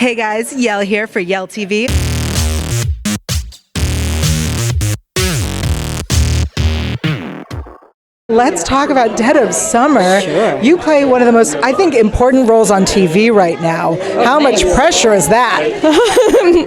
Hey guys, Yell here for Yell TV. Let's talk about Dead of Summer. Sure. You play one of the most, I think, important roles on TV right now. How much pressure is that?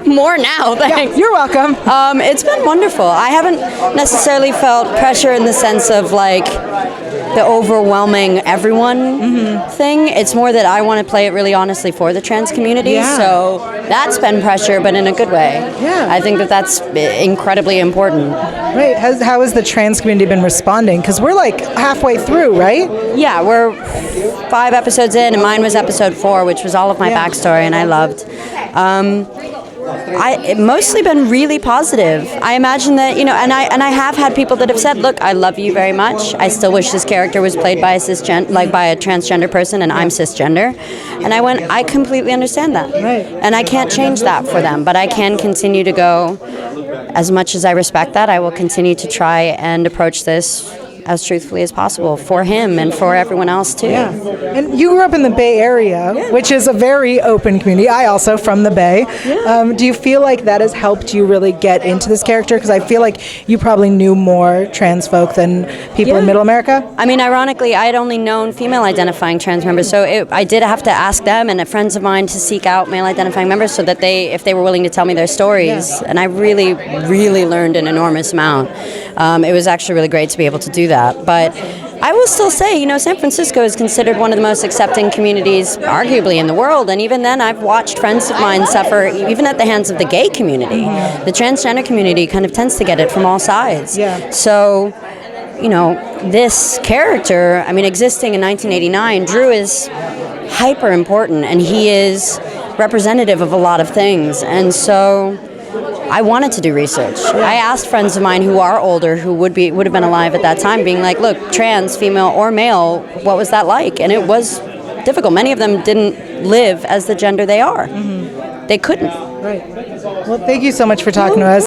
More now, thanks. Yeah, you're welcome. It's been wonderful. I haven't necessarily felt pressure in the sense of like the overwhelming everyone thing. It's more that I want to play it really honestly for the trans community. Yeah. So that's been pressure, but in a good way. Yeah. I think that that's incredibly important. Right. How has the trans community been responding? Because we're like halfway through, right? Yeah, we're 5 episodes in, and mine was episode 4, which was all of my backstory, and I loved. It's mostly been really positive. I imagine that, and I have had people that have said, "Look, I love you very much. I still wish this character was played by a by a transgender person, and I'm cisgender." And I went, "I completely understand that, Right. and I can't change that for them, but I can continue to go. As much as I respect that, I will continue to try and approach this as truthfully as possible for him and for everyone else too." Yeah. And you grew up in the Bay Area, which is a very open community. I also from the Bay. Yeah. Do you feel like that has helped you really get into this character? Because I feel like you probably knew more trans folk than people in Middle America. I mean, ironically, I had only known female-identifying trans members, so I did have to ask them and friends of mine to seek out male-identifying members so that if they were willing to tell me their stories. And I really, really learned an enormous amount. It was actually really great to be able to do that. But I will still say, San Francisco is considered one of the most accepting communities, arguably, in the world. And even then, I've watched friends of mine suffer, even at the hands of the gay community. The transgender community kind of tends to get it from all sides. Yeah. So, this character, existing in 1989, Drew is hyper important, and he is representative of a lot of things. And so I wanted to do research. I asked friends of mine who are older, who would have been alive at that time, being like, "Look, trans, female or male, what was that like?" And it was difficult. Many of them didn't live as the gender they are. They couldn't. Right. Well, thank you so much for talking to us.